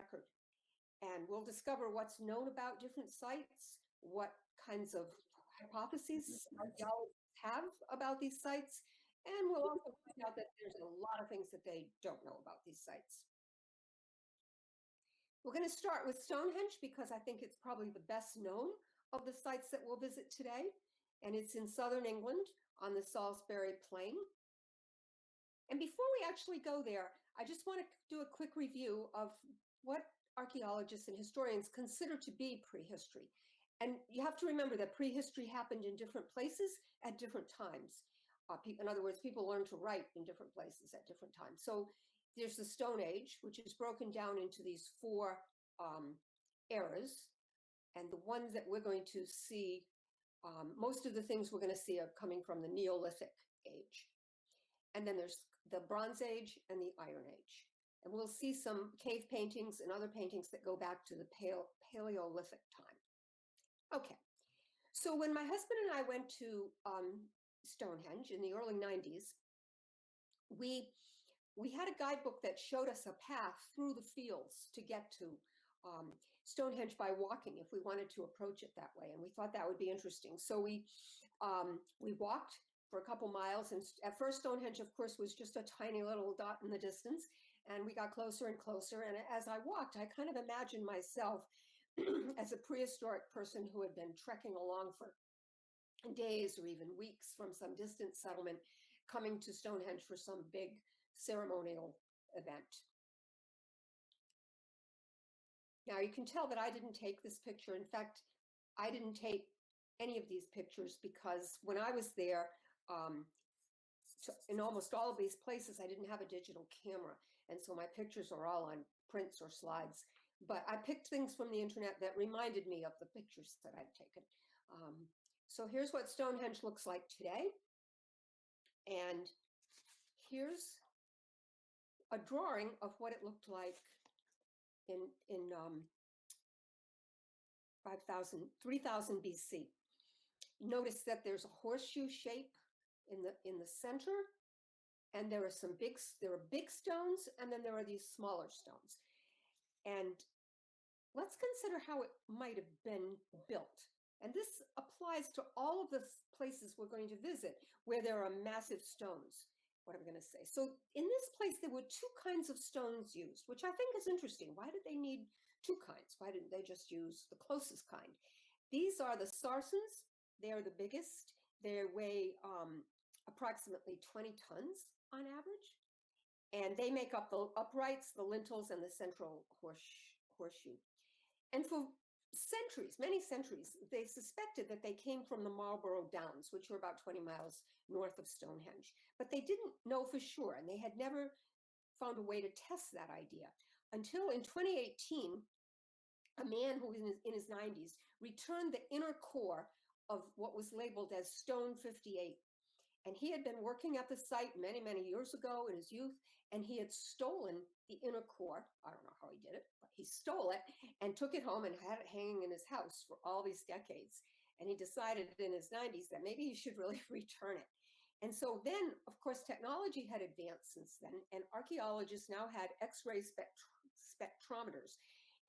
record. And we'll discover what's known about different sites, what kinds of hypotheses archaeologists have about these sites, and we'll also find out that there's a lot of things that they don't know about these sites. We're going to start with Stonehenge because I think it's probably the best known of the sites that we'll visit today, and it's in southern England on the Salisbury Plain. And before we actually go there, I just want to do a quick review of what archaeologists and historians consider to be prehistory. And you have to remember that prehistory happened in different places at different times. In other words, people learned to write in different places at different times. So there's the Stone Age, which is broken down into these 4 eras. And the ones that we're going to see, most of the things we're going to see are coming from the Neolithic age. And then there's the Bronze Age and the Iron Age. And we'll see some cave paintings and other paintings that go back to the Paleolithic time. Okay, so when my husband and I went to Stonehenge in the early 90s, we had a guidebook that showed us a path through the fields to get to Stonehenge by walking if we wanted to approach it that way. And we thought that would be interesting. So we walked for a couple miles, and at first Stonehenge, of course, was just a tiny little dot in the distance, and we got closer and closer. And as I walked, I kind of imagined myself as a prehistoric person who had been trekking along for days or even weeks from some distant settlement, coming to Stonehenge for some big ceremonial event. Now you can tell that I didn't take this picture. In fact, I didn't take any of these pictures because when I was there, in almost all of these places, I didn't have a digital camera. And so my pictures are all on prints or slides. But I picked things from the internet that reminded me of the pictures that I'd taken. So here's what Stonehenge looks like today. And here's a drawing of what it looked like in 3000 BC. Notice that there's a horseshoe shape in the center, and there are big stones, and then there are these smaller stones. And let's consider how it might have been built. And this applies to all of the places we're going to visit where there are massive stones, what I'm going to say. So in this place, there were 2 kinds of stones used, which I think is interesting. Why did they need 2 kinds? Why didn't they just use the closest kind? These are the sarsens. They are the biggest. They weigh approximately 20 tons on average. And they make up the uprights, the lintels, and the central horseshoe. And for centuries, many centuries, they suspected that they came from the Marlborough Downs, which were about 20 miles north of Stonehenge. But they didn't know for sure, and they had never found a way to test that idea until in 2018, a man who was in his 90s returned the inner core of what was labeled as Stone 58. And he had been working at the site many, many years ago in his youth, and he had stolen the inner core. I don't know how he did it, but he stole it and took it home and had it hanging in his house for all these decades. And he decided in his 90s that maybe he should really return it. And so then, of course, technology had advanced since then, and archaeologists now had X-ray spectrometers,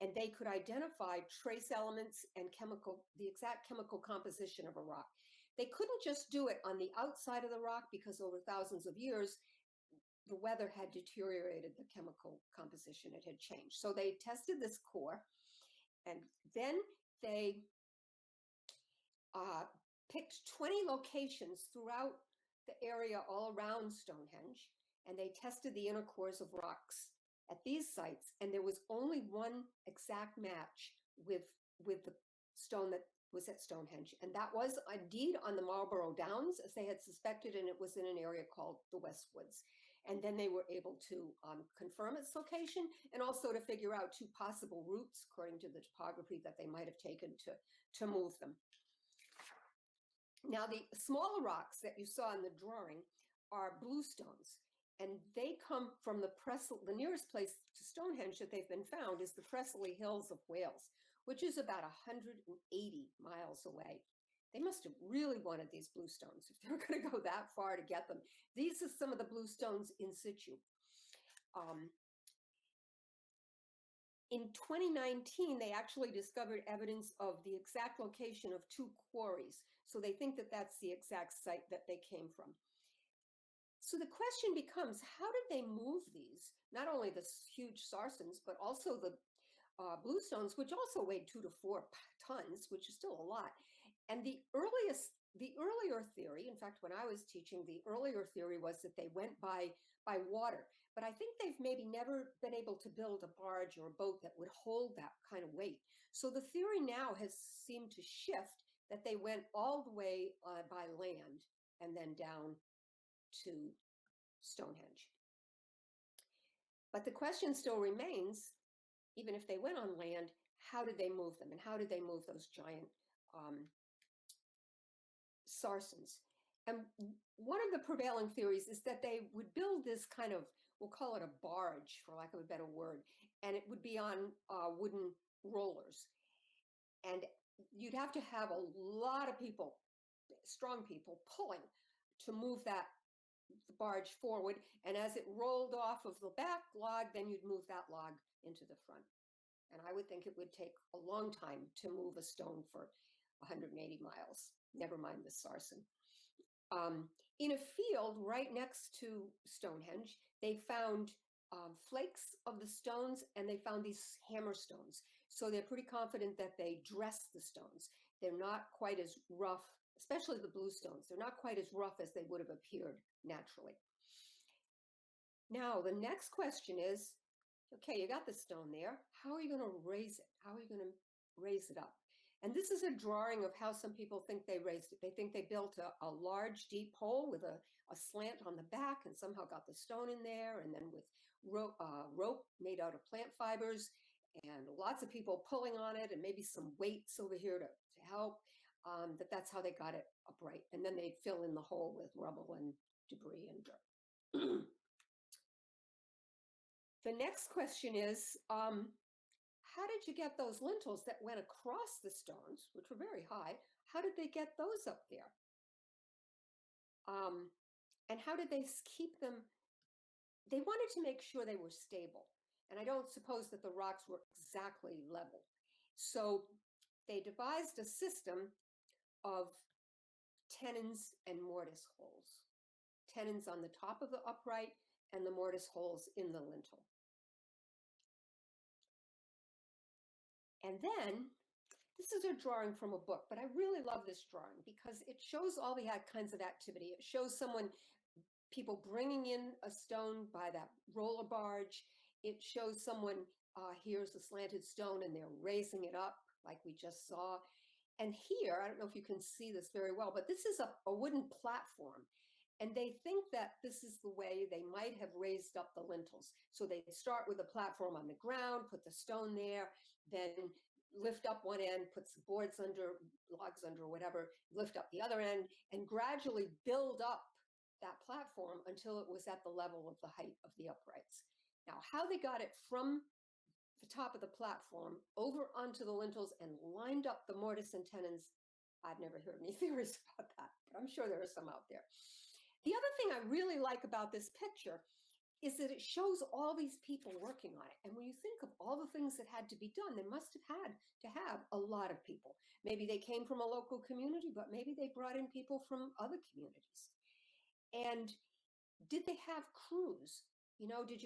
and they could identify trace elements and the exact chemical composition of a rock. They couldn't just do it on the outside of the rock because over thousands of years, the weather had deteriorated the chemical composition. It had changed. So they tested this core, and then they picked 20 locations throughout the area all around Stonehenge, and they tested the inner cores of rocks at these sites, and there was only one exact match with the stone that was at Stonehenge, and that was indeed on the Marlborough Downs, as they had suspected, and it was in an area called the West Woods. And then they were able to confirm its location and also to figure out 2 possible routes according to the topography that they might have taken to move them. Now, the smaller rocks that you saw in the drawing are bluestones, and they come from the nearest place to Stonehenge that they've been found is the Pressley Hills of Wales, which is about 180 miles away. They must have really wanted these bluestones if they were going to go that far to get them. These are some of the bluestones in situ. In 2019, they actually discovered evidence of the exact location of 2 quarries. So they think that that's the exact site that they came from. So the question becomes, how did they move these? Not only the huge sarsens, but also the bluestones, which also weighed 2 to 4 tons, which is still a lot. And the earlier theory, in fact, when I was teaching, the earlier theory was that they went by water. But I think they've maybe never been able to build a barge or a boat that would hold that kind of weight. So the theory now has seemed to shift that they went all the way by land and then down to Stonehenge. But the question still remains, even if they went on land, how did they move them? And how did they move those giant sarsens? And one of the prevailing theories is that they would build this kind of, we'll call it a barge, for lack of a better word, and it would be on wooden rollers. And you'd have to have a lot of people, strong people, pulling to move that barge forward. And as it rolled off of the back log, then you'd move that log into the front. And I would think it would take a long time to move a stone for 180 miles, never mind the sarsen. In a field right next to Stonehenge, they found flakes of the stones, and they found these hammer stones. So they're pretty confident that they dressed the stones. They're not quite as rough, especially the blue stones. They're not quite as rough as they would have appeared naturally. Now, the next question is, okay, you got the stone there. How are you going to raise it? How are you going to raise it up? And this is a drawing of how some people think they raised it. They think they built a large, deep hole with a slant on the back and somehow got the stone in there, and then with rope made out of plant fibers and lots of people pulling on it and maybe some weights over here to help, that's how they got it upright. And then they'd fill in the hole with rubble and debris and dirt. The next question is, how did you get those lintels that went across the stones, which were very high? How did they get those up there? And how did they keep them? They wanted to make sure they were stable. And I don't suppose that the rocks were exactly level. So they devised a system of tenons and mortise holes. Tenons on the top of the upright and the mortise holes in the lintel. And then, this is a drawing from a book, but I really love this drawing because it shows all the kinds of activity. It shows people bringing in a stone by that roller barge. It shows someone, here's a slanted stone and they're raising it up like we just saw. And here, I don't know if you can see this very well, but this is a wooden platform. And they think that this is the way they might have raised up the lintels. So they start with a platform on the ground, put the stone there, then lift up one end, put some boards under, logs under, whatever, lift up the other end, and gradually build up that platform until it was at the level of the height of the uprights. Now, how they got it from the top of the platform over onto the lintels and lined up the mortise and tenons, I've never heard any theories about that, but I'm sure there are some out there. The other thing I really like about this picture is that it shows all these people working on it. And when you think of all the things that had to be done, they must have had to have a lot of people. Maybe they came from a local community, but maybe they brought in people from other communities. And did they have crews? You know, did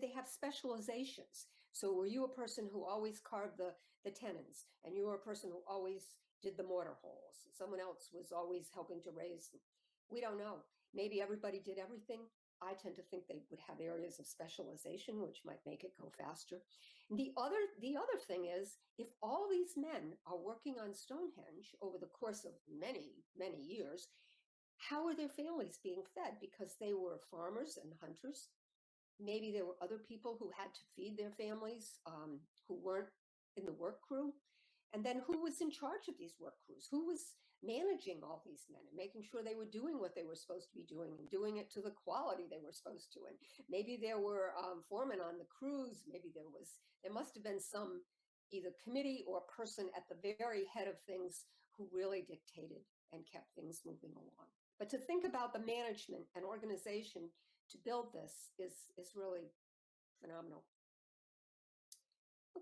they have specializations? So were you a person who always carved the tenons, and you were a person who always did the mortar holes? Someone else was always helping to raise them. We don't know. Maybe everybody did everything. I tend to think they would have areas of specialization, which might make it go faster. And the other thing is, if all these men are working on Stonehenge over the course of many, many years, how are their families being fed? Because they were farmers and hunters. Maybe there were other people who had to feed their families who weren't in the work crew. And then who was in charge of these work crews? Who was managing all these men and making sure they were doing what they were supposed to be doing and doing it to the quality they were supposed to? And maybe there were foremen on the crews. Maybe there must have been some either committee or person at the very head of things who really dictated and kept things moving along. But to think about the management and organization to build this is really phenomenal.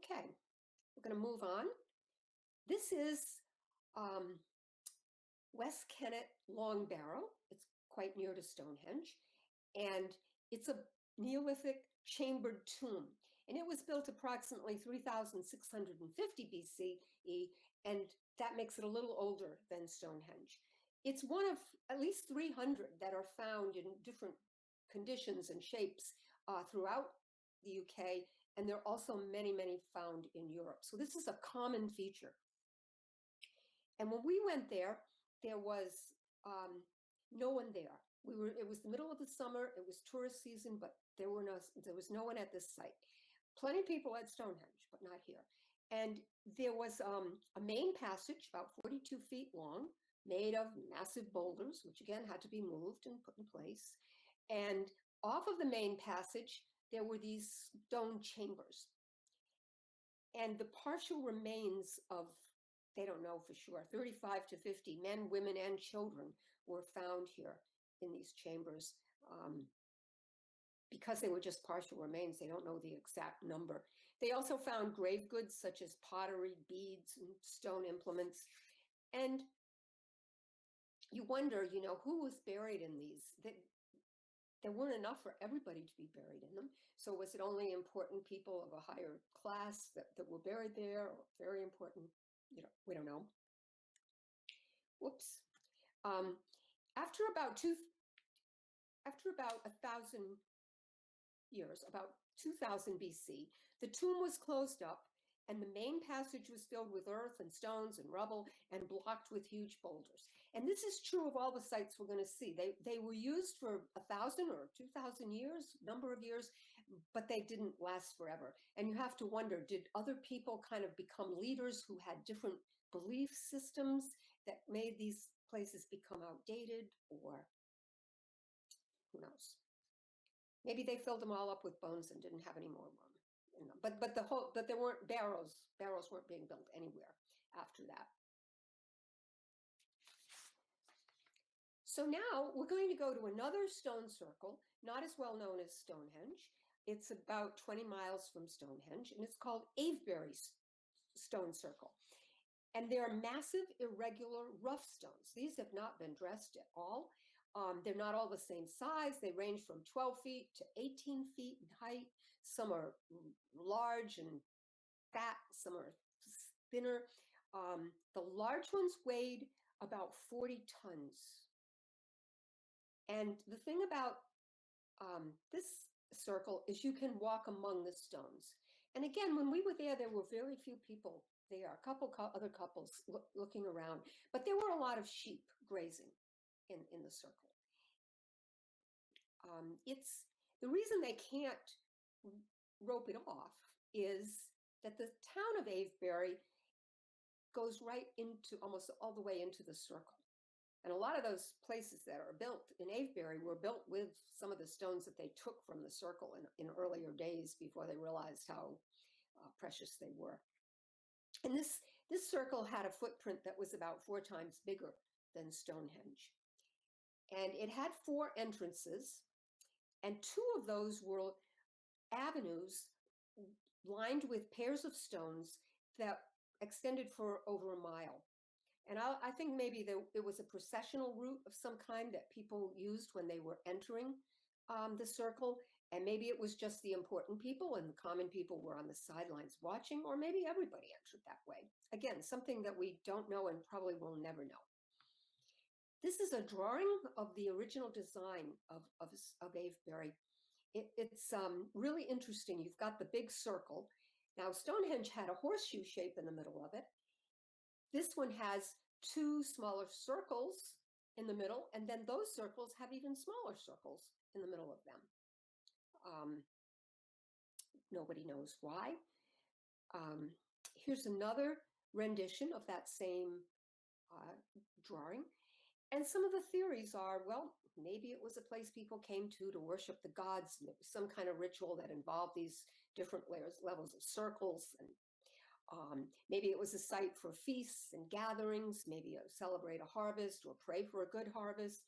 Okay, we're going to move on. This is um, West Kennet Long Barrow. It's quite near to Stonehenge. And it's a Neolithic chambered tomb. And it was built approximately 3,650 BCE, and that makes it a little older than Stonehenge. It's one of at least 300 that are found in different conditions and shapes throughout the UK, and there are also many, many found in Europe. So this is a common feature. And when we went there was no one there. It was the middle of the summer, it was tourist season, but there was no one at this site. Plenty of people at Stonehenge, but not here. And there was a main passage about 42 feet long, made of massive boulders, which again had to be moved and put in place. And off of the main passage, there were these stone chambers. And the partial remains of, they don't know for sure, 35 to 50 men, women, and children were found here in these chambers. Because they were just partial remains, they don't know the exact number. They also found grave goods such as pottery, beads, and stone implements. And you wonder, who was buried in these? There weren't enough for everybody to be buried in them. So was it only important people of a higher class that were buried there, or very important? We don't know. Whoops. After about 1,000 years, about 2000 BC, the tomb was closed up, and the main passage was filled with earth and stones and rubble and blocked with huge boulders. And this is true of all the sites we're going to see. They were used for 1,000 or 2,000 years, number of years, but they didn't last forever. And you have to wonder, did other people kind of become leaders who had different belief systems that made these places become outdated, or who knows? Maybe they filled them all up with bones and didn't have any more room. But there weren't barrows. Barrows weren't being built anywhere after that. So now we're going to go to another stone circle, not as well known as Stonehenge. It's about 20 miles from Stonehenge, and it's called Avebury Stone Circle. And they're massive, irregular, rough stones. These have not been dressed at all. They're not all the same size. They range from 12 feet to 18 feet in height. Some are large and fat, some are thinner. The large ones weighed about 40 tons. And the thing about this circle is you can walk among the stones. And again, when we were there were very few people there, a couple other couples looking around, but there were a lot of sheep grazing in the circle. It's the reason they can't rope it off is that the town of Avebury goes right into almost all the way into the circle. And a lot of those places that are built in Avebury were built with some of the stones that they took from the circle in earlier days before they realized how precious they were. And this circle had a footprint that was about 4 times bigger than Stonehenge. And it had 4 entrances, and 2 of those were avenues lined with pairs of stones that extended for over a mile. And I think maybe it was a processional route of some kind that people used when they were entering the circle. And maybe it was just the important people and the common people were on the sidelines watching, or maybe everybody entered that way. Again, something that we don't know and probably will never know. This is a drawing of the original design of Avebury. It's really interesting. You've got the big circle. Now, Stonehenge had a horseshoe shape in the middle of it. This one has 2 smaller circles in the middle, and then those circles have even smaller circles in the middle of them. Nobody knows why. Here's another rendition of that same drawing. And some of the theories are, well, maybe it was a place people came to worship the gods, and it was some kind of ritual that involved these different levels of circles. And maybe it was a site for feasts and gatherings, maybe celebrate a harvest or pray for a good harvest.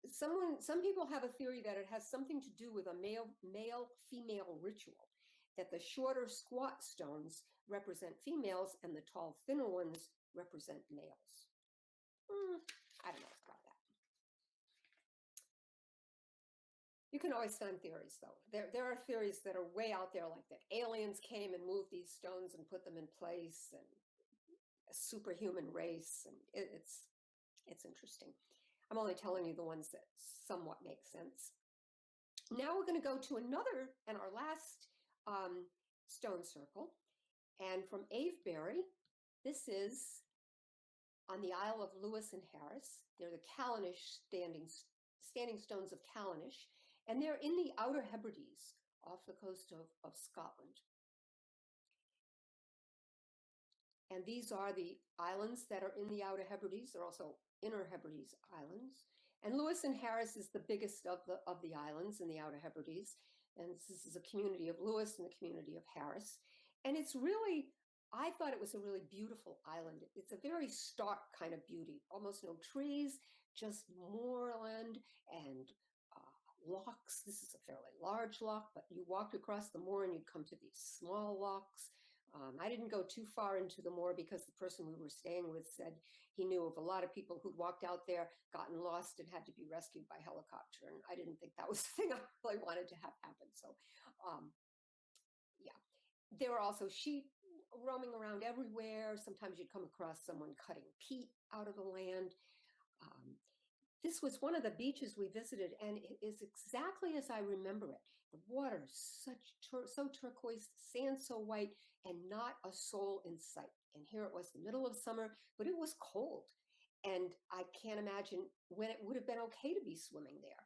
Some people have a theory that it has something to do with a male-female ritual, that the shorter, squat stones represent females and the tall, thinner ones represent males. I don't know about that. You can always find theories, though. There are theories that are way out there, like that aliens came and moved these stones and put them in place, and a superhuman race, and it's interesting. I'm only telling you the ones that somewhat make sense. Now we're going to go to another and our last stone circle, and from Avebury. This is on the Isle of Lewis and Harris. They're the Callanish standing stones of Callanish, and they're in the Outer Hebrides off the coast of Scotland. And these are the islands that are in the Outer Hebrides. They're also Inner Hebrides Islands. And Lewis and Harris is the biggest of the islands in the Outer Hebrides. And this is a community of Lewis and a community of Harris. And it's really, I thought it was a really beautiful island. It's a very stark kind of beauty, almost no trees, just moorland and locks. This is a fairly large lock, but you walked across the moor and you'd come to these small locks. I didn't go too far into the moor because the person we were staying with said he knew of a lot of people who'd walked out there, gotten lost, and had to be rescued by helicopter. And I didn't think that was the thing I really wanted to have happen. So, yeah. There were also sheep roaming around everywhere. Sometimes you'd come across someone cutting peat out of the land. This was one of the beaches we visited, and it is exactly as I remember it. The water so turquoise, sand so white, and not a soul in sight. And here it was the middle of summer, but it was cold. And I can't imagine when it would have been okay to be swimming there.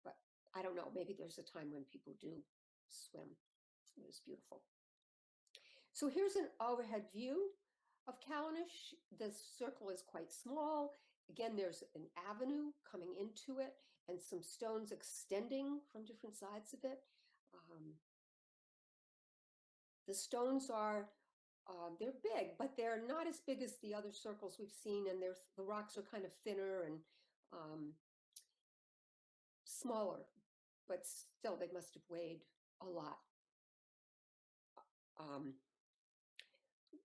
But I don't know, maybe there's a time when people do swim. It was beautiful. So here's an overhead view of Callanish. The circle is quite small. Again, there's an avenue coming into it and some stones extending from different sides of it. The stones are, they're big, but they're not as big as the other circles we've seen, and the rocks are kind of thinner and smaller, but still they must have weighed a lot.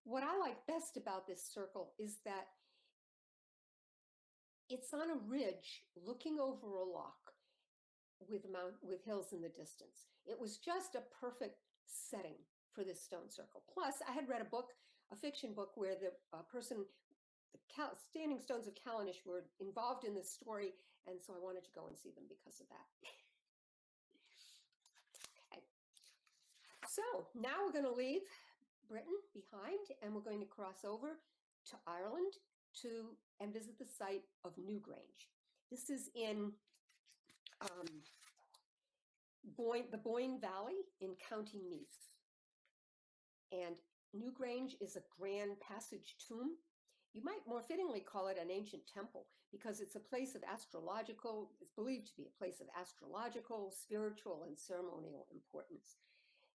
What I like best about this circle is that it's on a ridge looking over a lock with hills in the distance. It was just a perfect setting for this stone circle. Plus, I had read a fiction book where the standing stones of Callanish were involved in this story, and so I wanted to go and see them because of that. Okay. So now we're going to leave Britain behind, and we're going to cross over to Ireland and visit the site of Newgrange. This is in the Boyne Valley in County Meath. And Newgrange is a grand passage tomb. You might more fittingly call it an ancient temple because it's a place of it's believed to be a place of astrological, spiritual, and ceremonial importance.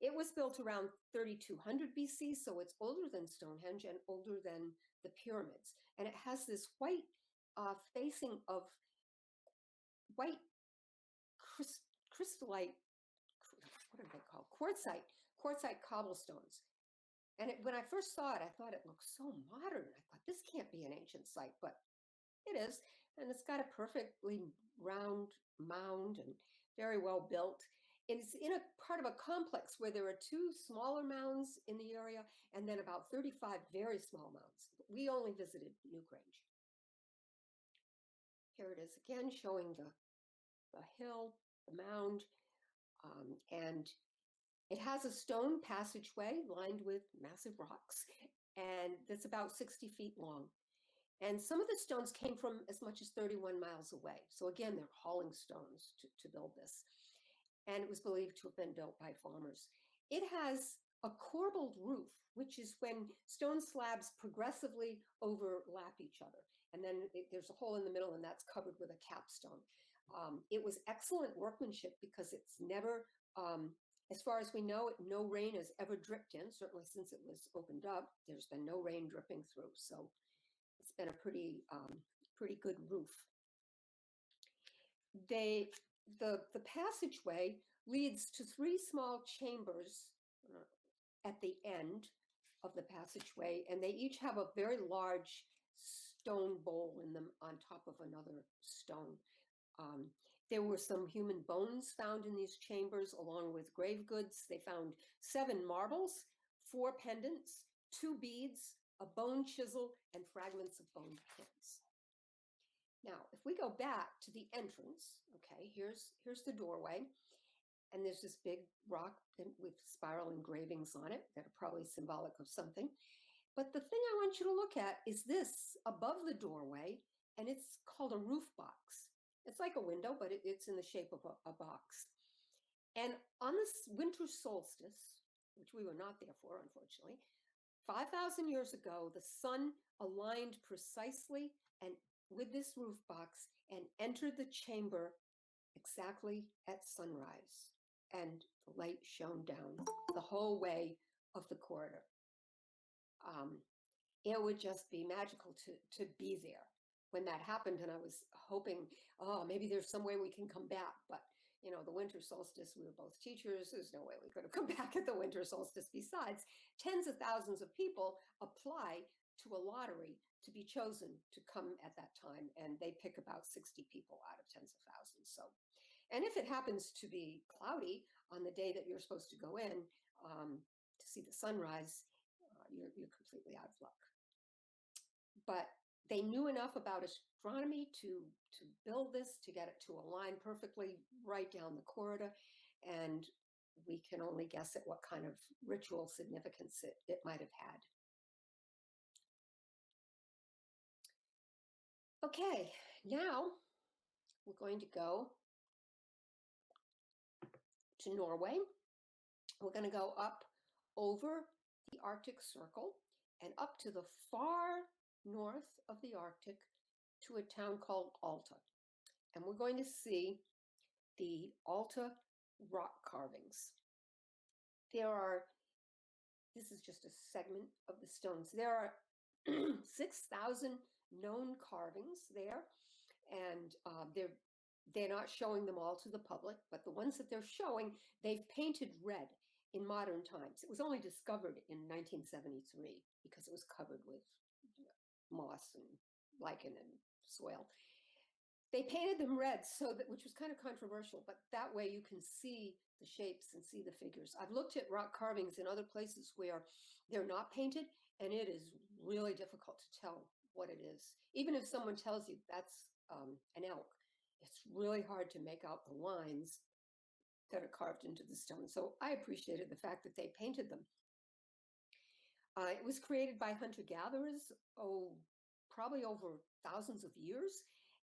It was built around 3200 BC, so it's older than Stonehenge and older than the pyramids. And it has this white facing of white crystallite, what are they called? Quartzite cobblestones. And when I first saw it, I thought it looked so modern. I thought, this can't be an ancient site, but it is. And it's got a perfectly round mound and very well built. It's in a part of a complex where there are two smaller mounds in the area and then about 35 very small mounds. We only visited Newgrange. Here it is again, showing the hill, the mound, and it has a stone passageway lined with massive rocks, and that's about 60 feet long. And some of the stones came from as much as 31 miles away. So again, they're hauling stones to build this. And it was believed to have been built by farmers. It has a corbelled roof, which is when stone slabs progressively overlap each other. And then there's a hole in the middle, and that's covered with a capstone. It was excellent workmanship because it's never, as far as we know, no rain has ever dripped in. Certainly since it was opened up, there's been no rain dripping through. So it's been a pretty good roof. The passageway leads to three small chambers at the end of the passageway, and they each have a very large stone bowl in them on top of another stone. Um, there were some human bones found in these chambers, along with grave goods. They found 7 marbles, 4 pendants, 2 beads, a bone chisel, and fragments of bone pins. Now, if we go back to the entrance, okay, here's the doorway, and there's this big rock with spiral engravings on it that are probably symbolic of something. But the thing I want you to look at is this above the doorway, and it's called a roof box. It's like a window, but it's in the shape of a box. And on this winter solstice, which we were not there for, unfortunately, 5,000 years ago, the sun aligned precisely and with this roof box and entered the chamber exactly at sunrise. And the light shone down the whole way of the corridor. It would just be magical to be there when that happened. And I was hoping, oh, maybe there's some way we can come back. But, you know, the winter solstice, we were both teachers. There's no way we could have come back at the winter solstice. Besides, tens of thousands of people apply to a lottery to be chosen to come at that time. And they pick about 60 people out of tens of thousands. So, and if it happens to be cloudy on the day that you're supposed to go in to see the sunrise, you're completely out of luck. But they knew enough about astronomy to build this, to get it to align perfectly right down the corridor. And we can only guess at what kind of ritual significance it might have had. Okay, now we're going to go to Norway. We're going to go up over the Arctic Circle and up to the far north of the Arctic to a town called Alta. And we're going to see the Alta rock carvings. This is just a segment of the stones. There are 6,000 known carvings there, and they're not showing them all to the public, but the ones that they're showing, they've painted red in modern times. It was only discovered in 1973 because it was covered with moss and lichen and soil. They painted them red, which was kind of controversial, but that way you can see the shapes and see the figures. I've looked at rock carvings in other places where they're not painted, and it is really difficult to tell what it is. Even if someone tells you that's an elk, it's really hard to make out the lines that are carved into the stone. So I appreciated the fact that they painted them. It was created by hunter-gatherers, probably over thousands of years,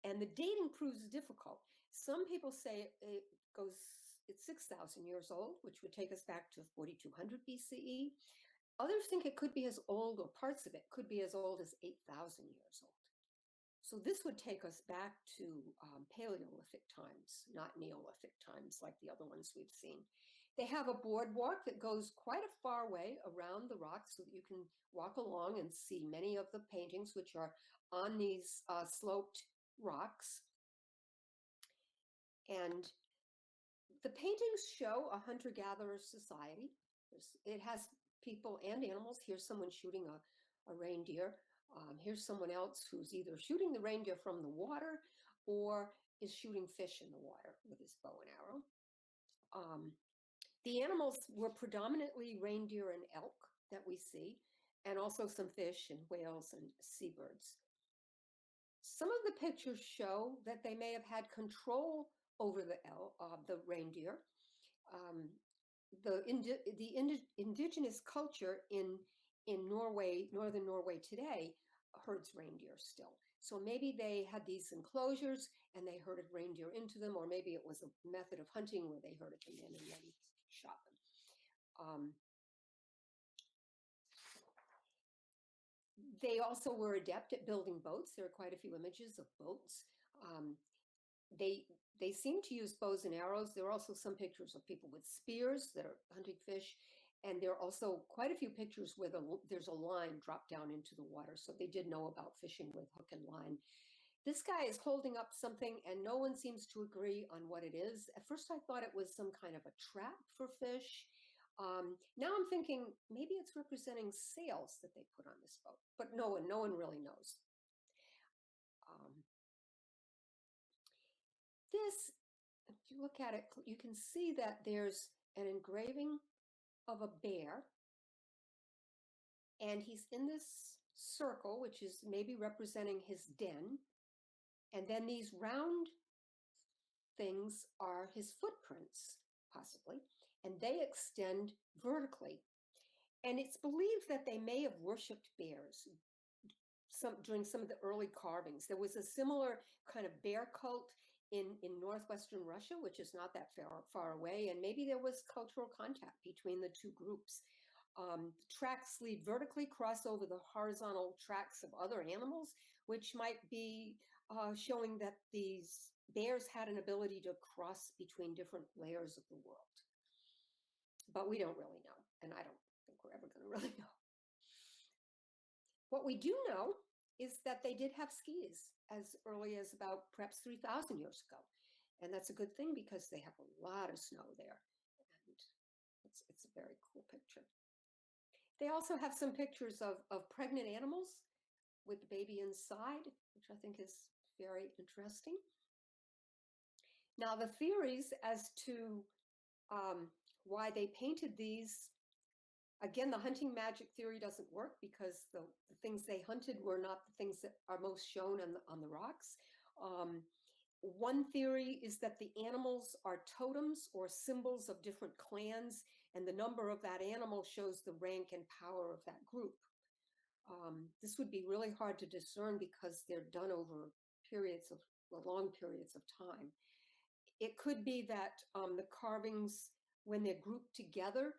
and the dating proves difficult. Some people say it's 6,000 years old, which would take us back to 4,200 BCE. Others think it could be as old, or parts of it could be as old as 8,000 years old. So this would take us back to Paleolithic times, not Neolithic times like the other ones we've seen. They have a boardwalk that goes quite a far way around the rocks so that you can walk along and see many of the paintings, which are on these sloped rocks. And the paintings show a hunter-gatherer society. It has people and animals. Here's someone shooting a reindeer. Here's someone else who's either shooting the reindeer from the water or is shooting fish in the water with his bow and arrow. The animals were predominantly reindeer and elk that we see, and also some fish and whales and seabirds. Some of the pictures show that they may have had control over the reindeer. The indigenous culture in Norway, northern Norway today, herds reindeer still. So maybe they had these enclosures and they herded reindeer into them, or maybe it was a method of hunting where they herded them in and then shot them. They also were adept at building boats. There are quite a few images of boats. They seem to use bows and arrows. There are also some pictures of people with spears that are hunting fish. And there are also quite a few pictures where there's a line dropped down into the water. So they did know about fishing with hook and line. This guy is holding up something and no one seems to agree on what it is. At first I thought it was some kind of a trap for fish. Now I'm thinking maybe it's representing sails that they put on this boat, but no one really knows. Um, this, if you look at it, you can see that there's an engraving of a bear, and he's in this circle, which is maybe representing his den. And then these round things are his footprints, possibly, and they extend vertically. And it's believed that they may have worshipped bears during some of the early carvings. There was a similar kind of bear cult in northwestern Russia, which is not that far away, and maybe there was cultural contact between the two groups. Tracks lead vertically, cross over the horizontal tracks of other animals, which might be showing that these bears had an ability to cross between different layers of the world. But we don't really know, and I don't think we're ever going to really know. What we do know is that they did have skis as early as about perhaps 3,000 years ago. And that's a good thing because they have a lot of snow there. And it's a very cool picture. They also have some pictures of pregnant animals with the baby inside, which I think is very interesting. Now, the theories as to why they painted these, again, the hunting magic theory doesn't work because the things they hunted were not the things that are most shown on the rocks. One theory is that the animals are totems or symbols of different clans, and the number of that animal shows the rank and power of that group. This would be really hard to discern because they're done over long periods of time. It could be that the carvings, when they're grouped together,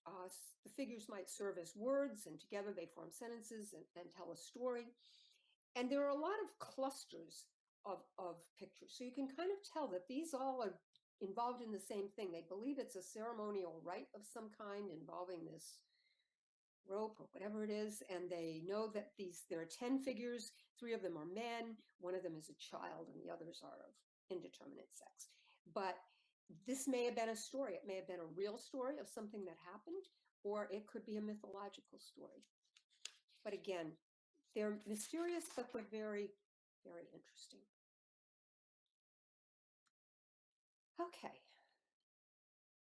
the figures might serve as words, and together they form sentences and tell a story. And there are a lot of clusters of pictures. So you can kind of tell that these all are involved in the same thing. They believe it's a ceremonial rite of some kind involving this rope or whatever it is. And they know that there are 10 figures, 3 of them are men, 1 of them is a child, and the others are of indeterminate sex. But this may have been a story. It may have been a real story of something that happened, or it could be a mythological story. But again, they're mysterious, but they're very, very interesting. Okay.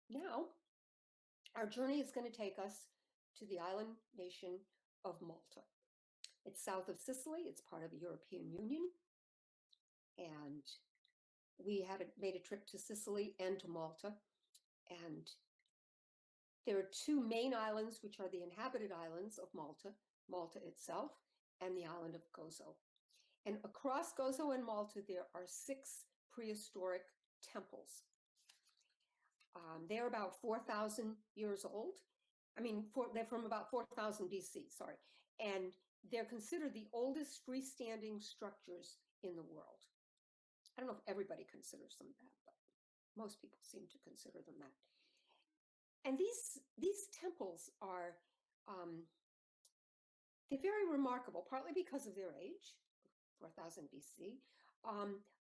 Now, our journey is going to take us to the island nation of Malta. It's south of Sicily. It's part of the European Union. And we made a trip to Sicily and to Malta. And there are 2 main islands, which are the inhabited islands of Malta, Malta itself, and the island of Gozo. And across Gozo and Malta, there are 6 prehistoric temples. They're about 4,000 years old. They're from about 4,000 BC, sorry. And they're considered the oldest freestanding structures in the world. I don't know if everybody considers them that, but most people seem to consider them that. And these temples are, they're very remarkable, partly because of their age, 4,000 BC,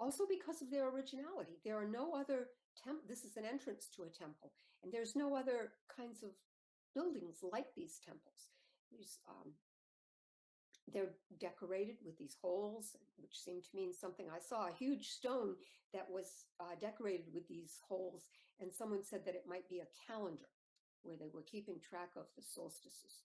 also because of their originality. There are no other this is an entrance to a temple, and there's no other kinds of buildings like these temples. They're decorated with these holes, which seem to mean something. I saw a huge stone that was decorated with these holes, and someone said that it might be a calendar where they were keeping track of the solstices.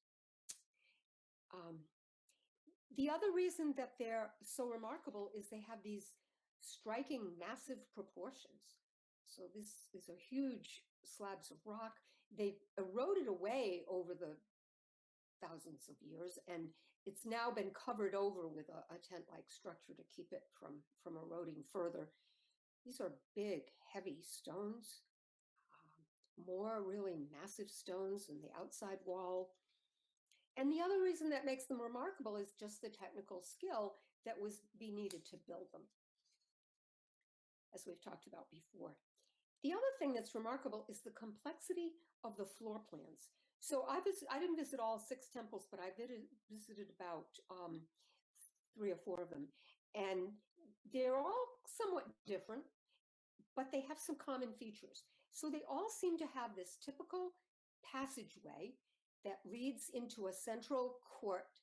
The other reason that they're so remarkable is they have these striking, massive proportions. So these are huge slabs of rock. They've eroded away over the thousands of years, and it's now been covered over with a tent-like structure to keep it from eroding further. These are big, heavy stones, more really massive stones in the outside wall. And the other reason that makes them remarkable is just the technical skill that was needed to build them, as we've talked about before. The other thing that's remarkable is the complexity of the floor plans. So I didn't visit all 6 temples, but I visited about 3 or 4 of them. And they're all somewhat different, but they have some common features. So they all seem to have this typical passageway that leads into a central court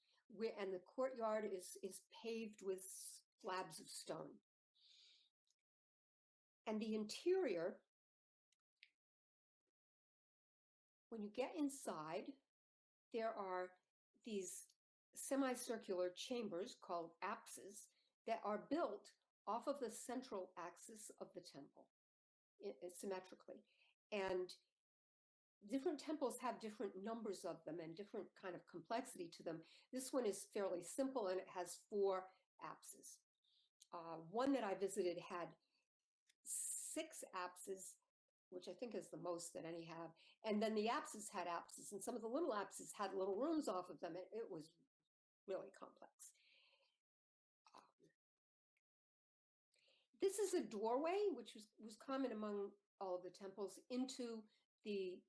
and the courtyard is paved with slabs of stone. And the interior, when you get inside, there are these semicircular chambers called apses that are built off of the central axis of the temple, symmetrically. And different temples have different numbers of them and different kind of complexity to them. This one is fairly simple and it has 4 apses. One that I visited had 6 apses, which I think is the most that any have. And then the apses had apses, and some of the little apses had little rooms off of them. It was really complex. This is a doorway, which was common among all of the temples, into the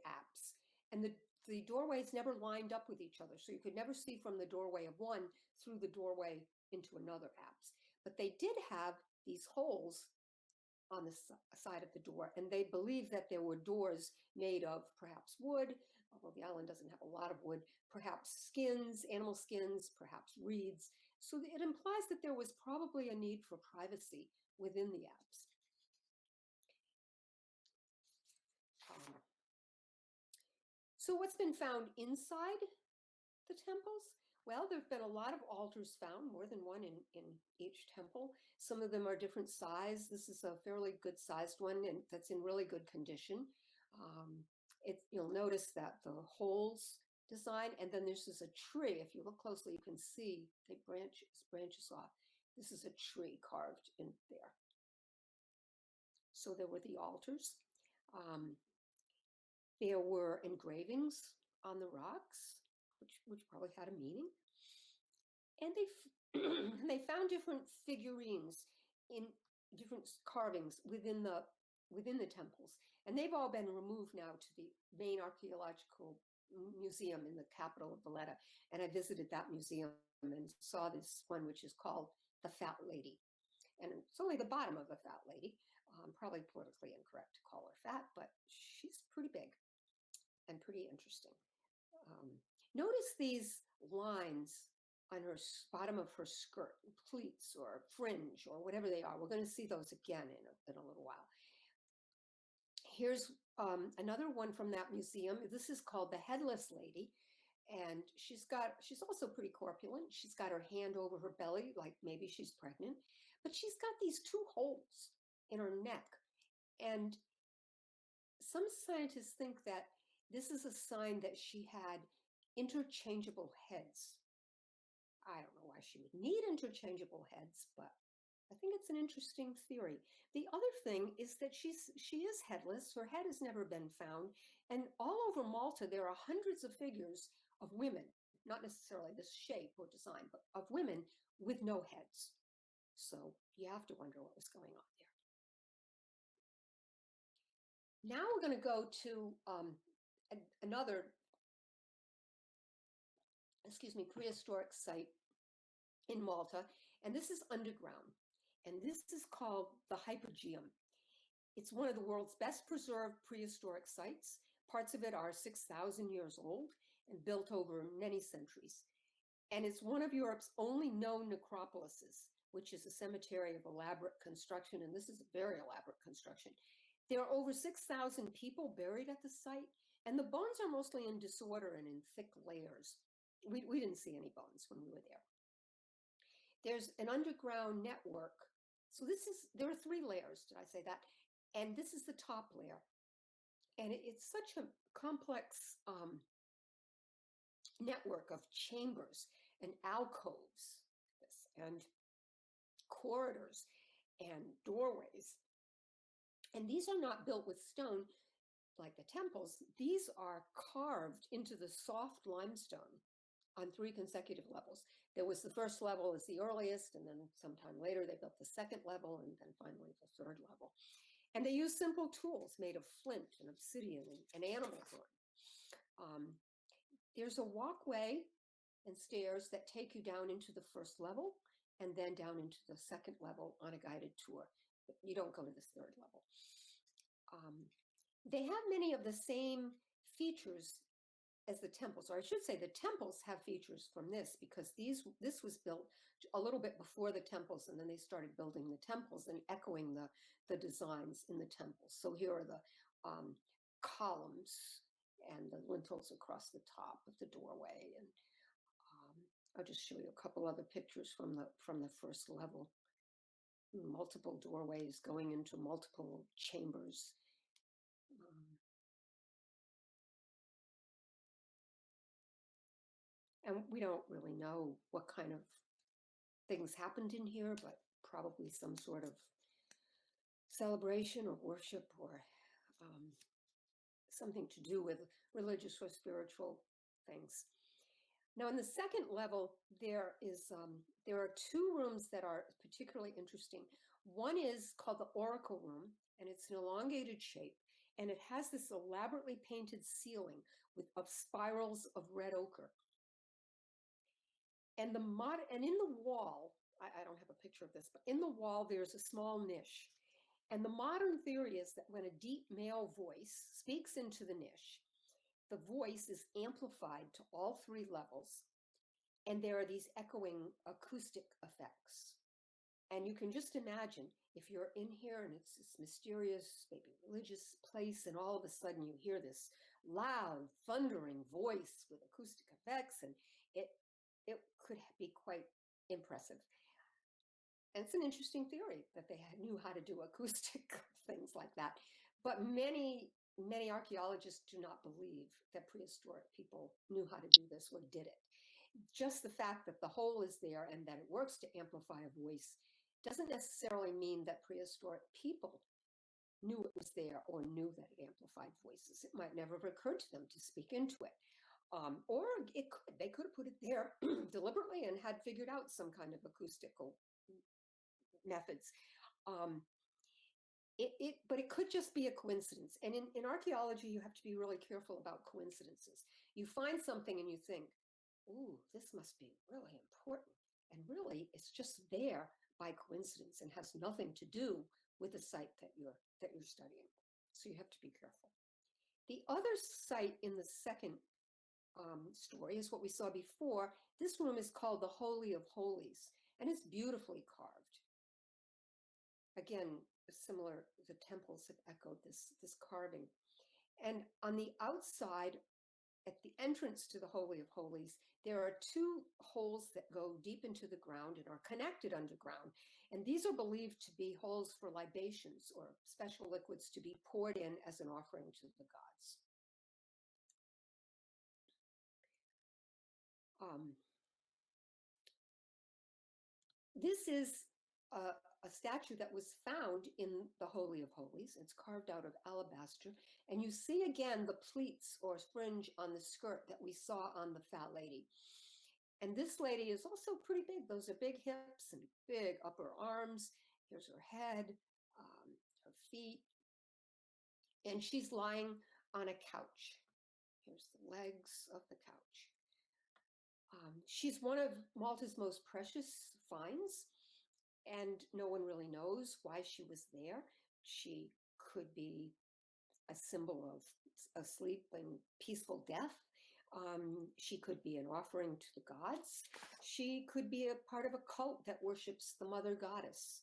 apse. And the doorways never lined up with each other. So you could never see from the doorway of one through the doorway into another apse. But they did have these holes on the side of the door. And they believed that there were doors made of perhaps wood, although the island doesn't have a lot of wood, perhaps skins, animal skins, perhaps reeds. So it implies that there was probably a need for privacy within the apse. So what's been found inside the temples? Well, there have been a lot of altars found, more than one in each temple. Some of them are different size. This is a fairly good sized one and that's in really good condition. You'll notice that the holes design, and then this is a tree. If you look closely, you can see the branches off. This is a tree carved in there. So there were the altars. There were engravings on the rocks, which probably had a meaning. And they found different figurines in different carvings within the temples. And they've all been removed now to the main archaeological museum in the capital of Valletta. And I visited that museum and saw this one, which is called the Fat Lady. And it's only the bottom of the Fat Lady. Probably politically incorrect to call her fat, but she's pretty big and pretty interesting. Notice these lines on her bottom of her skirt, pleats or fringe or whatever they are. We're going to see those again in a little while. Here's another one from that museum. This is called the Headless Lady. And she's also pretty corpulent. She's got her hand over her belly, like maybe she's pregnant, but she's got these 2 holes in her neck. And some scientists think that this is a sign that she had interchangeable heads. I don't know why she would need interchangeable heads, but I think it's an interesting theory. The other thing is that she is headless. Her head has never been found. And all over Malta, there are hundreds of figures of women, not necessarily this shape or design, but of women with no heads. So you have to wonder what was going on there. Now we're going to go to another, prehistoric site in Malta, and this is underground, and this is called the Hypogeum. It's one of the world's best preserved prehistoric sites. Parts of it are 6,000 years old and built over many centuries. And it's one of Europe's only known necropolises, which is a cemetery of elaborate construction, and this is a very elaborate construction. There are over 6,000 people buried at the site, and the bones are mostly in disorder and in thick layers. We didn't see any bones when we were there. There's an underground network. So there are 3 layers, did I say that? And this is the top layer. And it's such a complex network of chambers and alcoves and corridors and doorways. And these are not built with stone like the temples. These are carved into the soft limestone on 3 consecutive levels. There was the first level as the earliest, and then sometime later they built the second level, and then finally the 3rd level. And they use simple tools made of flint and obsidian and animal horn. There's a walkway and stairs that take you down into the 1st level and then down into the 2nd level on a guided tour. But you don't go to the 3rd level. They have many of the same features as the temples, or I should say the temples have features from this, because this was built a little bit before the temples, and then they started building the temples and echoing the designs in the temples. So here are the columns and the lintels across the top of the doorway. And I'll just show you a couple other pictures from the first level. Multiple doorways going into multiple chambers. And we don't really know what kind of things happened in here, but probably some sort of celebration or worship, or something to do with religious or spiritual things. Now, in the second level, there are two rooms that are particularly interesting. One is called the Oracle Room, and it's an elongated shape, and it has this elaborately painted ceiling of spirals of red ochre. And in the wall, I don't have a picture of this, but in the wall there's a small niche. And the modern theory is that when a deep male voice speaks into the niche, the voice is amplified to all three levels, and there are these echoing acoustic effects. And you can just imagine if you're in here and it's this mysterious, maybe religious place, and all of a sudden you hear this loud, thundering voice with acoustic effects, and it could be quite impressive. And it's an interesting theory that they knew how to do acoustic things like that. But many archaeologists do not believe that prehistoric people knew how to do this or did it. Just the fact that the hole is there and that it works to amplify a voice doesn't necessarily mean that prehistoric people knew it was there or knew that it amplified voices. It might never have occurred to them to speak into it. Or they could have put it there deliberately and had figured out some kind of acoustical methods. But it could just be a coincidence. And in archaeology, you have to be really careful about coincidences. You find something and you think, ooh, this must be really important. And really, it's just there by coincidence and has nothing to do with the site that you're studying. So you have to be careful. The other site in the second story is what we saw before. This room is called the Holy of Holies, and it's beautifully carved. Again, similar, the temples have echoed this carving. And on the outside, at the entrance to the Holy of Holies, there are two holes that go deep into the ground and are connected underground. And these are believed to be holes for libations or special liquids to be poured in as an offering to the gods. This is a statue that was found in the Holy of Holies. It's carved out of alabaster. And you see again the pleats or fringe on the skirt that we saw on the fat lady. And this lady is also pretty big. Those are big hips and big upper arms. Here's her head, her feet. And she's lying on a couch. Here's the legs of the couch. She's one of Malta's most precious finds, and no one really knows why she was there. She could be a symbol of a sleeping, peaceful death. She could be an offering to the gods. She could be a part of a cult that worships the mother goddess.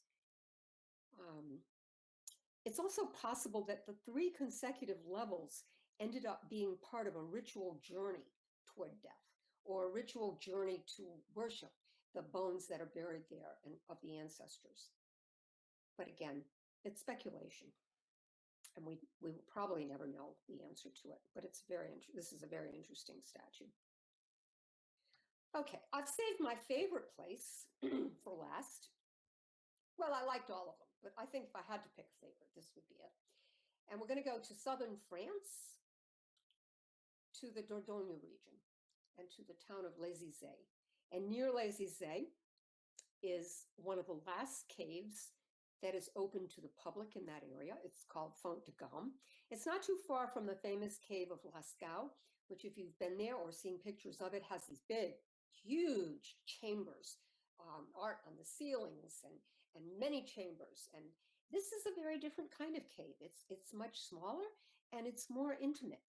It's also possible that the three consecutive levels ended up being part of a ritual journey toward death, or a ritual journey to worship the bones that are buried there and of the ancestors. But again, it's speculation, and we will probably never know the answer to it. But this is a very interesting statue. Okay, I've saved my favorite place for last. Well, I liked all of them, but I think if I had to pick a favorite, this would be it. And we're going to go to southern France, to the Dordogne region, and to the town of Les Isets. And near Les Isets is one of the last caves that is open to the public in that area. It's called Font de Gomme. It's not too far from the famous cave of Lascaux, which, if you've been there or seen pictures of it, has these big, huge chambers, art on the ceilings, and many chambers. And this is a very different kind of cave. It's much smaller and it's more intimate.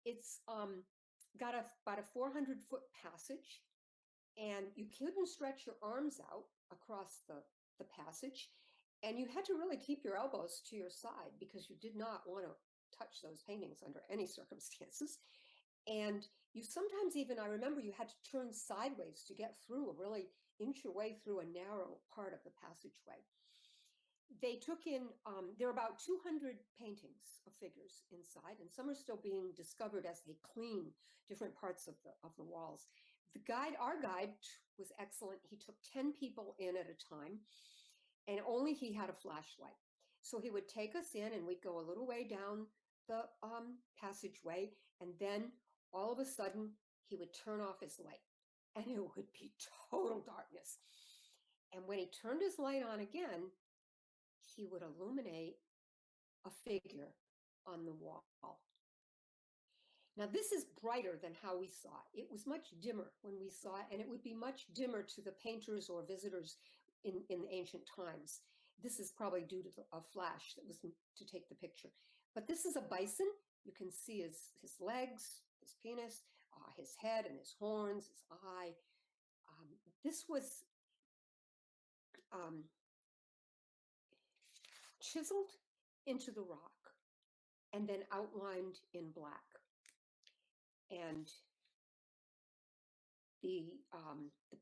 It's got about a 400-foot passage, and you couldn't stretch your arms out across the passage, and you had to really keep your elbows to your side because you did not want to touch those paintings under any circumstances. And you sometimes even, I remember you had to turn sideways to get through, really inch your way through a narrow part of the passageway. They took in, there are about 200 paintings of figures inside, and some are still being discovered as they clean different parts of the walls. Our guide was excellent. He took 10 people in at a time, and only he had a flashlight. So he would take us in, and we'd go a little way down the passageway, and then all of a sudden he would turn off his light, and it would be total darkness. And when he turned his light on again, he would illuminate a figure on the wall. Now, this is brighter than how we saw it. It was much dimmer when we saw it, and it would be much dimmer to the painters or visitors in ancient times. This is probably due to a flash that was to take the picture. But this is a bison. You can see his legs, his penis, his head and his horns, his eye. This was chiseled into the rock and then outlined in black. And the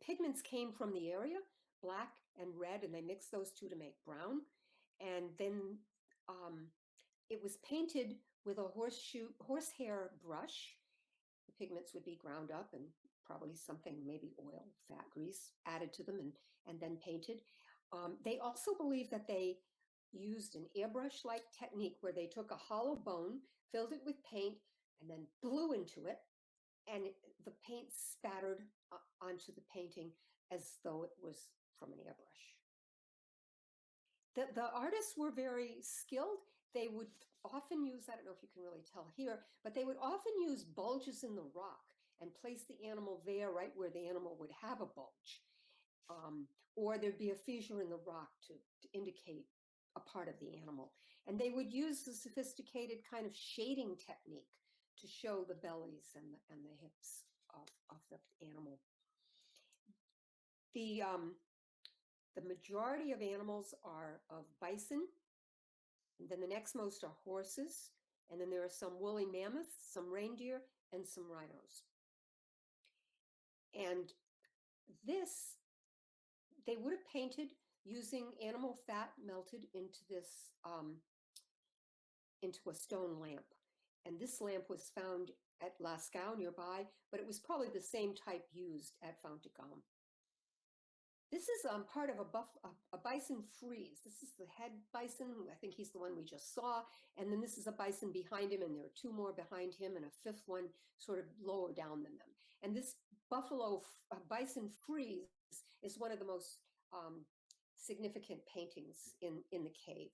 pigments came from the area, black and red, and they mixed those two to make brown. And then it was painted with a horsehair brush. The pigments would be ground up and probably something, maybe oil, fat, grease, added to them and then painted. They also believe that they used an airbrush-like technique where they took a hollow bone, filled it with paint, and then blew into it, and the paint spattered onto the painting as though it was from an airbrush. The artists were very skilled. They would often use, I don't know if you can really tell here, but they would often use bulges in the rock and place the animal there right where the animal would have a bulge. Or there'd be a fissure in the rock to indicate a part of the animal. And they would use the sophisticated kind of shading technique to show the bellies and the hips of the animal. The majority of animals are of bison, and then the next most are horses, and then there are some woolly mammoths, some reindeer, and some rhinos. And this, they would have painted using animal fat melted into this, into a stone lamp. And this lamp was found at Lascaux nearby, but it was probably the same type used at Font-de-Gaume. This is part of a bison frieze. This is the head bison. I think he's the one we just saw. And then this is a bison behind him, and there are two more behind him, and a fifth one sort of lower down than them. And this bison frieze is one of the most significant paintings in the cave.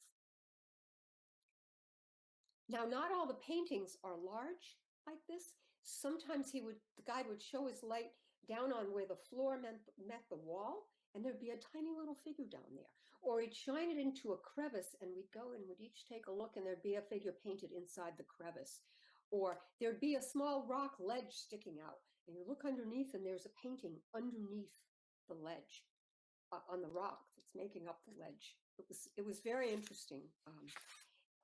Now, not all the paintings are large like this. Sometimes the guide would show his light down on where the floor met the wall, and there'd be a tiny little figure down there. Or he'd shine it into a crevice, and we'd go and we'd each take a look, and there'd be a figure painted inside the crevice. Or there'd be a small rock ledge sticking out, and you look underneath, and there's a painting underneath the ledge on the rock that's making up the ledge. It was very interesting.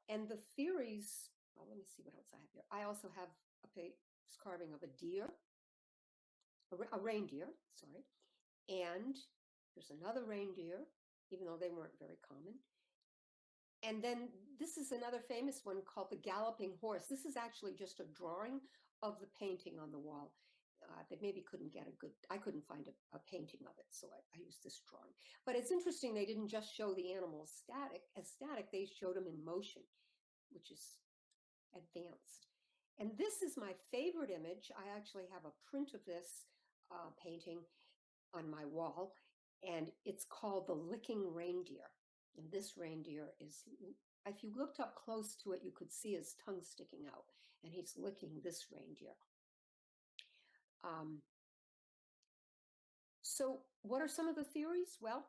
And the theories, well, let me see what else I have here. I also have a carving of a deer, a reindeer, sorry. And there's another reindeer, even though they weren't very common. And then this is another famous one called the galloping horse. This is actually just a drawing of the painting on the wall. They maybe couldn't get I couldn't find a painting of it, so I used this drawing. But it's interesting, they didn't just show the animals static, they showed them in motion, which is advanced. And this is my favorite image. I actually have a print of this painting on my wall, and it's called The Licking Reindeer. And this reindeer is, if you looked up close to it, you could see his tongue sticking out, and he's licking this reindeer. So what are some of the theories? Well,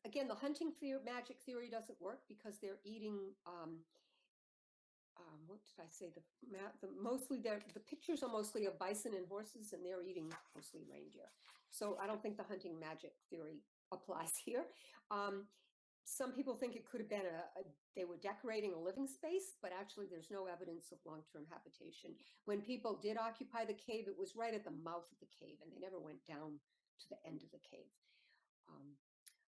again, the hunting magic theory doesn't work because they're eating what did I say? The pictures are mostly of bison and horses, and they're eating mostly reindeer. So I don't think the hunting magic theory applies here. Um, some people think it could have been they were decorating a living space, but actually there's no evidence of long-term habitation. When people did occupy the cave, it was right at the mouth of the cave, and they never went down to the end of the cave. Um,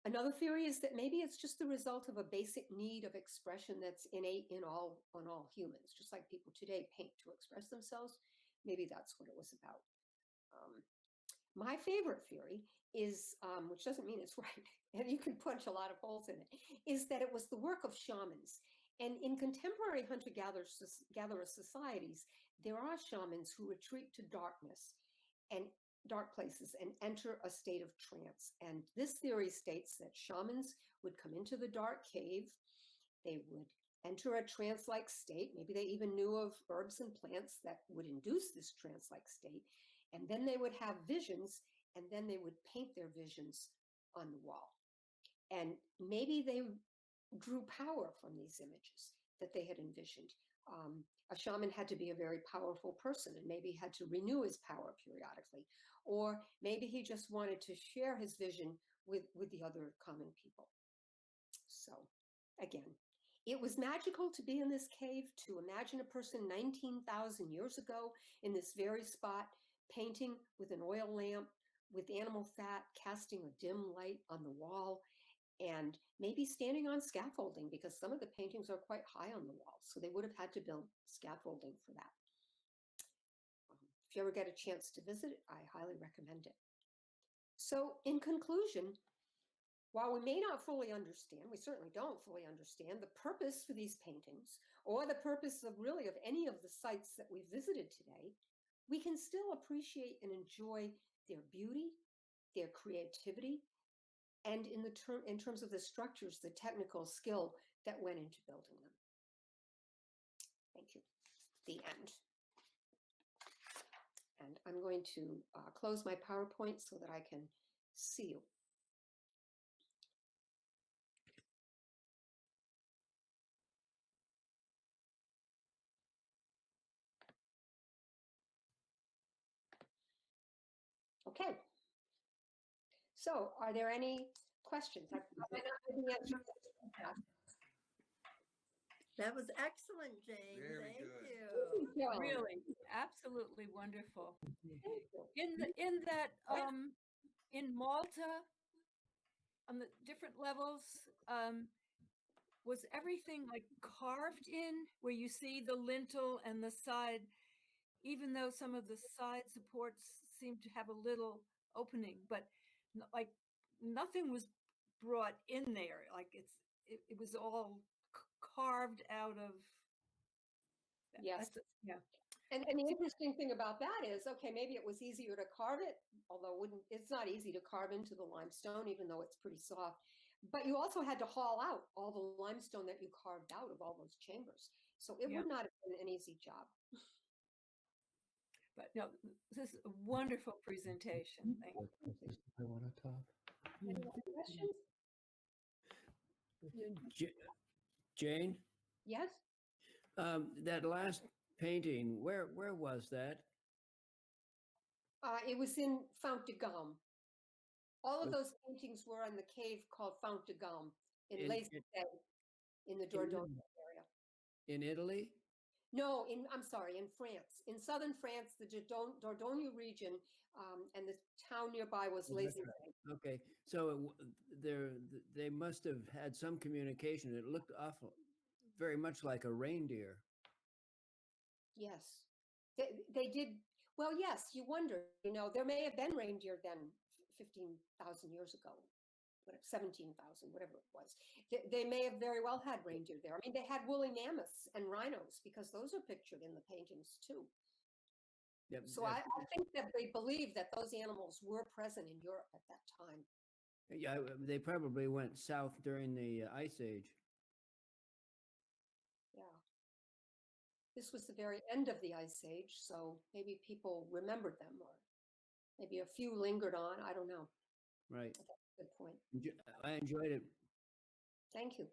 Another theory is that maybe it's just the result of a basic need of expression that's innate on all humans, just like people today paint to express themselves. Maybe that's what it was about. Um, my favorite theory is, which doesn't mean it's right, and you can punch a lot of holes in it, is that it was the work of shamans. And in contemporary hunter-gatherer societies, there are shamans who retreat to darkness and dark places and enter a state of trance. And this theory states that shamans would come into the dark cave, they would enter a trance-like state. Maybe they even knew of herbs and plants that would induce this trance-like state. And then they would have visions, and then they would paint their visions on the wall. And maybe they drew power from these images that they had envisioned. A shaman had to be a very powerful person, and maybe had to renew his power periodically. Or maybe he just wanted to share his vision with the other common people. So again, it was magical to be in this cave, to imagine a person 19,000 years ago in this very spot, painting with an oil lamp, with animal fat, casting a dim light on the wall, and maybe standing on scaffolding, because some of the paintings are quite high on the walls. So they would have had to build scaffolding for that. If you ever get a chance to visit it, I highly recommend it. So in conclusion, while we may not fully understand, we certainly don't fully understand the purpose for these paintings, or the purpose of really of any of the sites that we visited today, we can still appreciate and enjoy their beauty, their creativity, and in terms of the structures, the technical skill that went into building them. Thank you. The end. And I'm going to close my PowerPoint so that I can see you. Okay. So are there any questions? That was excellent, Jane. Very Thank good. you. Really, absolutely wonderful. In that in Malta, on the different levels, was everything like carved in, where you see the lintel and the side, even though some of the side supports seem to have a little opening, but like nothing was brought in there. Like it was all carved out of. Yes. Yeah. And the interesting thing about that is, okay, maybe it was easier to carve it, although it's not easy to carve into the limestone, even though it's pretty soft. But you also had to haul out all the limestone that you carved out of all those chambers. So it would not have been an easy job. But no, this is a wonderful presentation. Thank you. I want to talk. Any other questions? Jane, Yes? that last painting, where was that? It was in Fount de Gaume. All of those paintings were in the cave called Fount de Gaume in Les Essais, in the Dordogne area. In Italy? No, I'm sorry, in France. In southern France, the Dordogne region, and the town nearby was Les Essais. Right. Okay, so they must have had some communication. It looked awful, very much like a reindeer. Yes, they did. Well, yes, you wonder, there may have been reindeer then 15,000 years ago, 17,000, whatever it was. They may have very well had reindeer there. I mean, they had woolly mammoths and rhinos, because those are pictured in the paintings too. Yep, So I think that they believe that those animals were present in Europe at that time. yeah, they probably went south during the Ice Age. Yeah. This was the very end of the Ice Age, so maybe people remembered them, or maybe a few lingered on. I don't know. Right. That's a good point. I enjoyed it. Thank you.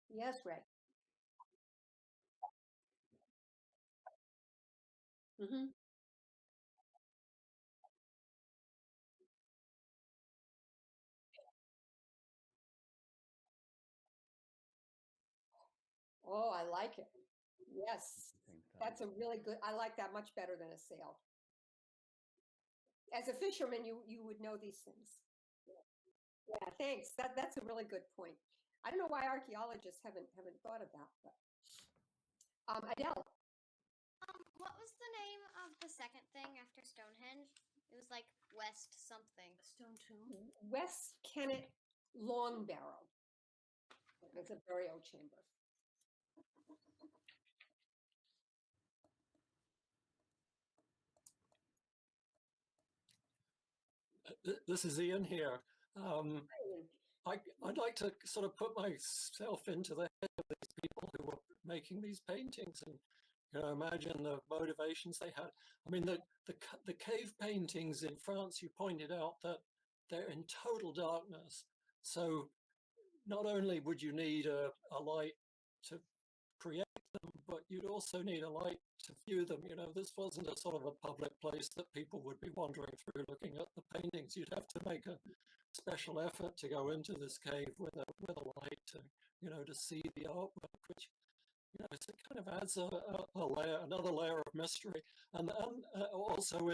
Yes, Ray. Hmm. Oh, I like it. Yes, that's a really good. I like that much better than a sail. As a fisherman, you would know these things. Yeah, thanks. That's a really good point. I don't know why archaeologists haven't thought of that, but Adele, What was the name of the second thing after Stonehenge? It was like West something. Stone tomb. West Kennet Long Barrow. It's a burial chamber. This is Ian here. I'd like to sort of put myself into the head of these people who were making these paintings and imagine the motivations they had. I mean, the cave paintings in France, you pointed out that they're in total darkness. So not only would you need a light to create them, but you'd also need a light to view them. This wasn't a sort of a public place that people would be wandering through looking at the paintings. You'd have to make a special effort to go into this cave with a light to, to see the artwork, which, it kind of adds another layer of mystery. And also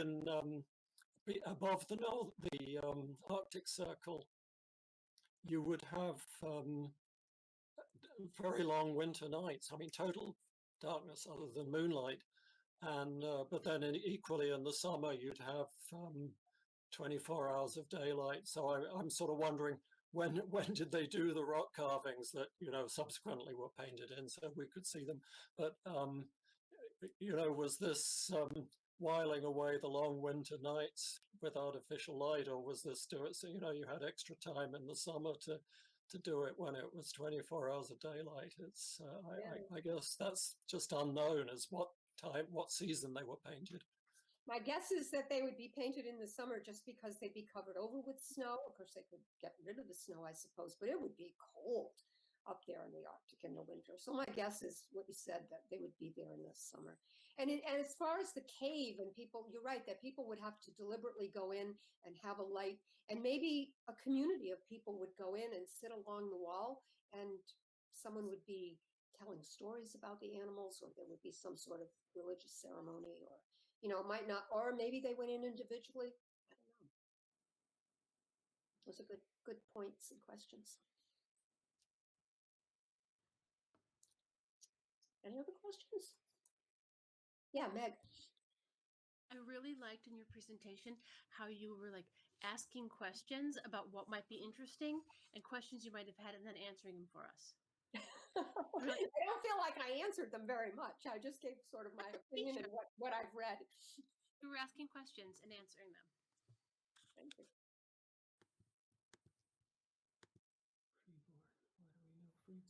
above the Arctic Circle, you would have very long winter nights. I mean, total darkness other than moonlight. And but then equally in the summer, you'd have 24 hours of daylight. So I'm sort of wondering when did they do the rock carvings that subsequently were painted in so we could see them. But was this whiling away the long winter nights with artificial light, or was this so you had extra time in the summer to do it when it was 24 hours of daylight? It's I guess that's just unknown as what season they were painted. My guess is that they would be painted in the summer just because they'd be covered over with snow. Of course, they could get rid of the snow, I suppose, but it would be cold up there in the Arctic in the winter. So my guess is what you said, that they would be there in the summer. And as far as the cave and people, you're right, that people would have to deliberately go in and have a light, and maybe a community of people would go in and sit along the wall, and someone would be telling stories about the animals, or there would be some sort of religious ceremony, or it might not, or maybe they went in individually. I don't know. Those are good points and questions. Any other questions? Yeah, Meg. I really liked in your presentation how you were like asking questions about what might be interesting and questions you might have had and then answering them for us. I don't feel like I answered them very much. I just gave sort of my opinion and what I've read. You were asking questions and answering them. Thank you.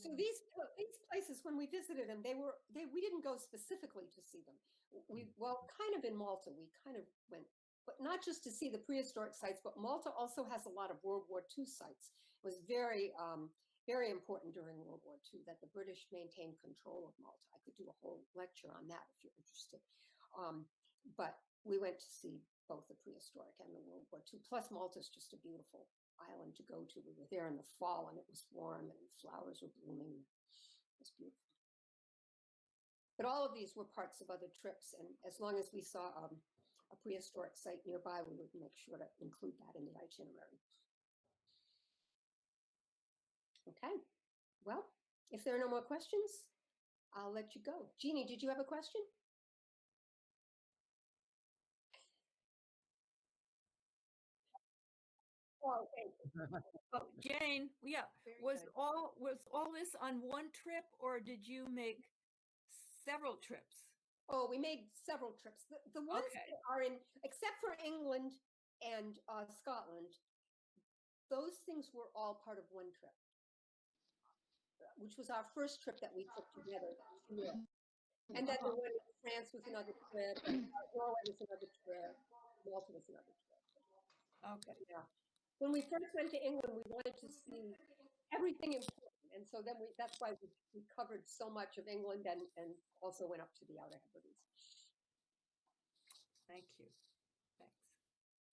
So these places, when we visited them, we didn't go specifically to see them. Kind of in Malta, we kind of went, but not just to see the prehistoric sites, but Malta also has a lot of World War II sites. It was very important during World War II that the British maintained control of Malta. I could do a whole lecture on that if you're interested. But we went to see both the prehistoric and the World War II. Plus, Malta is just a beautiful island to go to. We were there in the fall and it was warm and flowers were blooming. It was beautiful. But all of these were parts of other trips, and as long as we saw a prehistoric site nearby, we would make sure to include that in the itinerary. Okay, well, if there are no more questions, I'll let you go. Jeannie, did you have a question? Oh, thank you. Oh, Jane, yeah, Very was good. all this on one trip, or did you make several trips? Oh, we made several trips. The ones Okay. that are in, except for England and Scotland, those things were all part of one trip, which was our first trip that we took together. Yeah. And then the one in France was another trip, and Norway was another trip, Malta was another trip. Okay. Yeah. When we first went to England, we wanted to see everything important. And so then that's why we covered so much of England and also went up to the Outer Hebrides. Thank you.